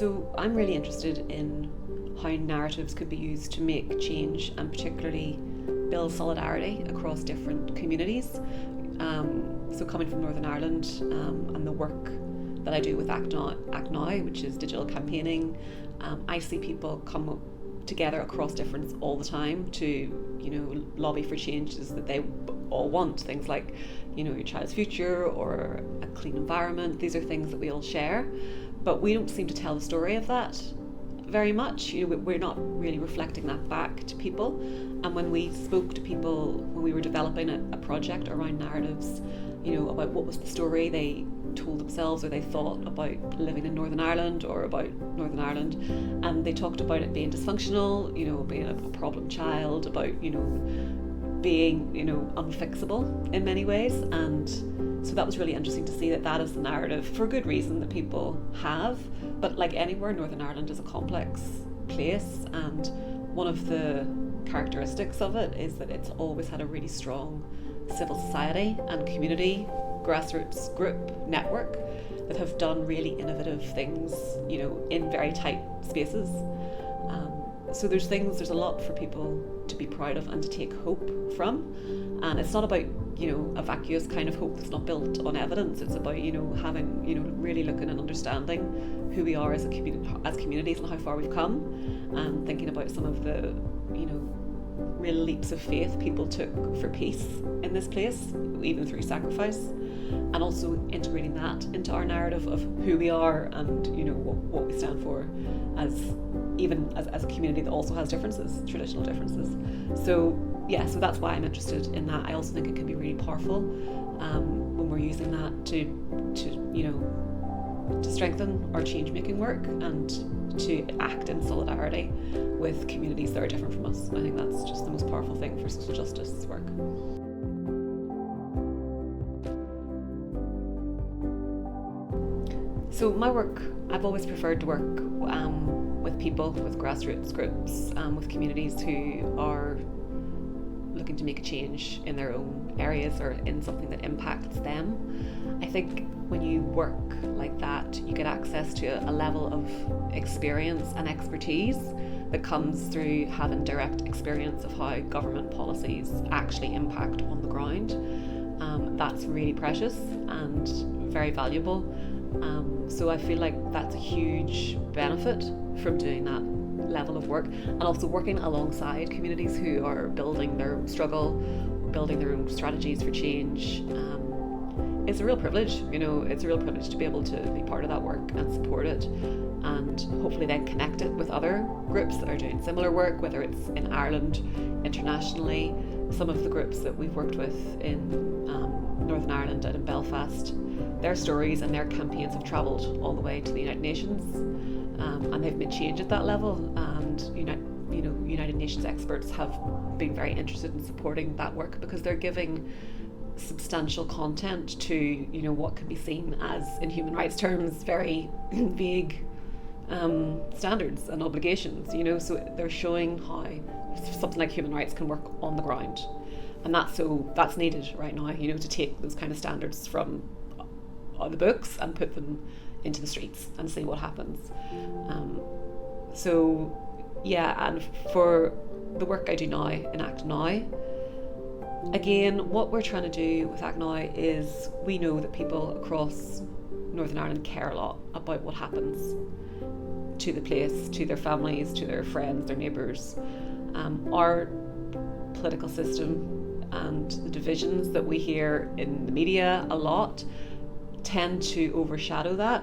So I'm really interested in how narratives could be used to make change and particularly build solidarity across different communities. So coming from Northern Ireland and the work that I do with Act Now, which is digital campaigning, I see people come together across difference all the time to, lobby for changes that they all want. Things like, your child's future or a clean environment. These are things that we all share, but we don't seem to tell the story of that very much. We're not really reflecting that back to people. And when we spoke to people, when we were developing a project around narratives, about what was the story they told themselves or they thought about living in Northern Ireland or about Northern Ireland, and they talked about it being dysfunctional, being a problem child, about, being, unfixable in many ways. And so that was really interesting to see that is the narrative, for good reason, that people have. But like anywhere, Northern Ireland is a complex place, and one of the characteristics of it is that it's always had a really strong civil society and community grassroots group network that have done really innovative things, in very tight spaces. So there's a lot for people to be proud of and to take hope from. And it's not about, a vacuous kind of hope that's not built on evidence. It's about, having, really looking and understanding who we are as communities and how far we've come, and thinking about some of the, real leaps of faith people took for peace in this place, even through sacrifice, and also integrating that into our narrative of who we are and, what we stand for as a community that also has differences, traditional differences. So that's why I'm interested in that. I also think it can be really powerful when we're using that to strengthen our change-making work and to act in solidarity with communities that are different from us. I think that's just the most powerful thing for social justice work. So my work, I've always preferred to work with people, with grassroots groups, with communities who are looking to make a change in their own areas or in something that impacts them. I think when you work like that, you get access to a level of experience and expertise that comes through having direct experience of how government policies actually impact on the ground. That's really precious and very valuable. So I feel like that's a huge benefit from doing that level of work, and also working alongside communities who are building their own struggle, building their own strategies for change. It's a real privilege, it's a real privilege to be able to be part of that work and support it, and hopefully then connect it with other groups that are doing similar work, whether it's in Ireland, internationally. Some of the groups that we've worked with in Northern Ireland and in Belfast, their stories and their campaigns have travelled all the way to the United Nations, and they've made change at that level, and United Nations experts have been very interested in supporting that work because they're giving substantial content to what can be seen as, in human rights terms, very vague standards and obligations, so they're showing how something like human rights can work on the ground, and that's needed right now, to take those kind of standards from the books and put them into the streets and see what happens. And for the work I do now in Act Now, again, what we're trying to do with Act Now is we know that people across Northern Ireland care a lot about what happens to the place, to their families, to their friends, their neighbours. Our political system and the divisions that we hear in the media a lot tend to overshadow that.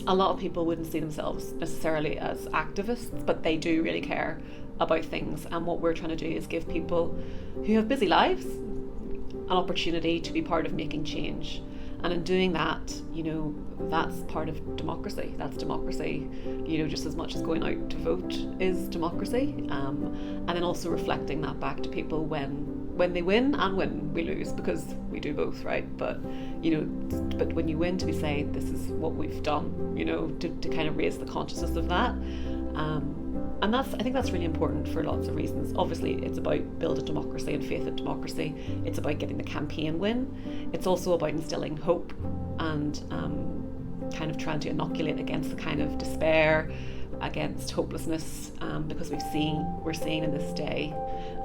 A lot of people wouldn't see themselves necessarily as activists, but they do really care about things, and what we're trying to do is give people who have busy lives an opportunity to be part of making change. And in doing that, that's part of democracy. That's democracy, just as much as going out to vote is democracy. And then also reflecting that back to people when they win and when we lose, because we do both, right? But when you win, to be saying this is what we've done, to kind of raise the consciousness of that. And I think that's really important for lots of reasons. Obviously, it's about building democracy and faith in democracy. It's about getting the campaign win. It's also about instilling hope and kind of trying to inoculate against the kind of despair, against hopelessness, because we're seeing in this day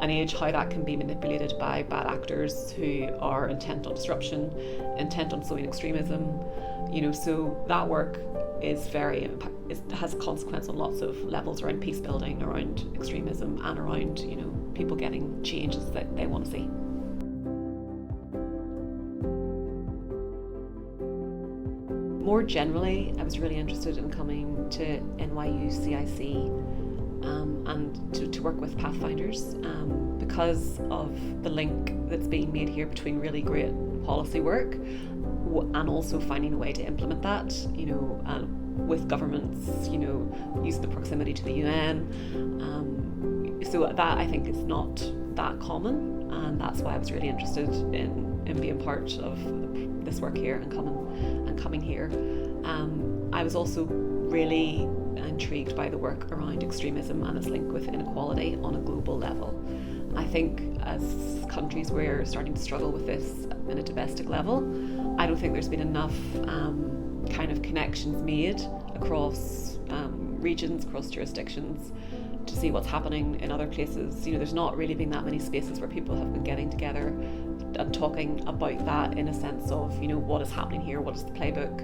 and age how that can be manipulated by bad actors who are intent on disruption, intent on sowing extremism. So that work is has a consequence on lots of levels around peace building, around extremism, and around people getting changes that they want to see. More generally, I was really interested in coming to NYU CIC and to work with Pathfinders because of the link that's being made here between really great policy work and also finding a way to implement that, with governments, using the proximity to the UN. So that I think is not that common, and that's why I was really interested in being part of this work here and coming here. I was also really intrigued by the work around extremism and its link with inequality on a global level. I think as countries we're starting to struggle with this in a domestic level, I don't think there's been enough kind of connections made across regions, across jurisdictions, to see what's happening in other places. There's not really been that many spaces where people have been getting together and talking about that in a sense of, what is happening here, what is the playbook,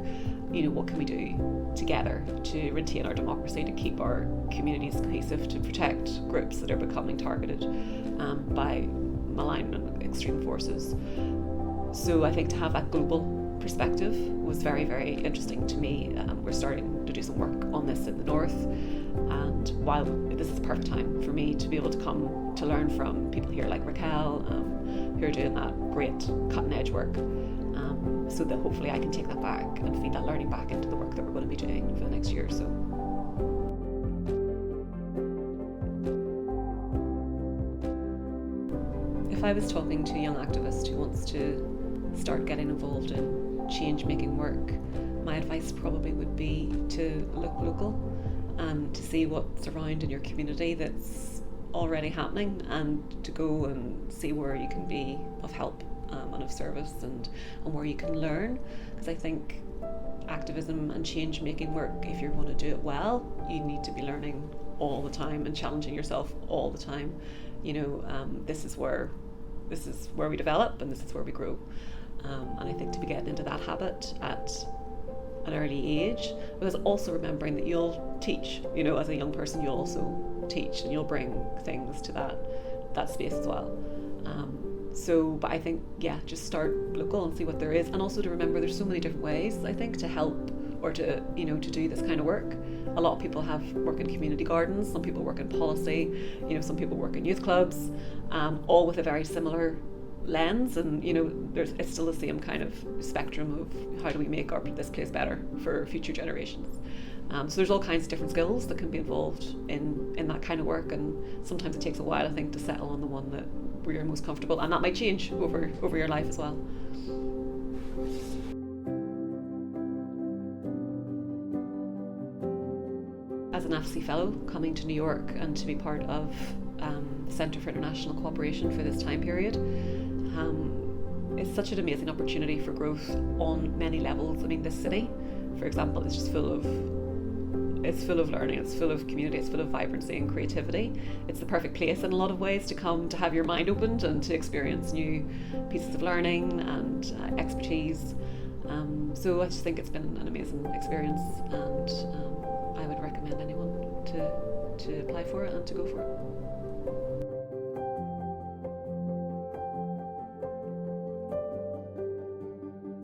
what can we do together to retain our democracy, to keep our communities cohesive, to protect groups that are becoming targeted by malign and extreme forces. So I think to have that global perspective was very, very interesting to me. We're starting to do some work on this in the north, and while this is the perfect time for me to be able to come to learn from people here like Raquel, who are doing that great cutting edge work, so that hopefully I can take that back and feed that learning back into the work that we're going to be doing for the next year or so. If I was talking to a young activist who wants to start getting involved in change-making work, my advice probably would be to look local and to see what's around in your community that's already happening, and to go and see where you can be of help and of service, and where you can learn. Because I think activism and change-making work, if you're going to do it well, you need to be learning all the time and challenging yourself all the time. This is where we develop, and this is where we grow. And I think to be getting into that habit at an early age, because also remembering that you'll teach, as a young person, you'll also teach and you'll bring things to that space as well. But I think, just start local and see what there is, and also to remember there's so many different ways, I think, to help or to do this kind of work. A lot of people work in community gardens, some people work in policy, some people work in youth clubs, all with a very similar lens, and it's still the same kind of spectrum of how do we make this place better for future generations. So there's all kinds of different skills that can be involved in that kind of work, and sometimes it takes a while, I think, to settle on the one where you're most comfortable, and that might change over your life as well. As an AFSEE fellow coming to New York and to be part of the Centre for International Cooperation for this time period, it's such an amazing opportunity for growth on many levels. I mean, this city, for example, is just full of learning, it's full of community, it's full of vibrancy and creativity. It's the perfect place in a lot of ways to come to have your mind opened and to experience new pieces of learning and expertise. So I just think it's been an amazing experience, and I would recommend anyone to apply for it and to go for it.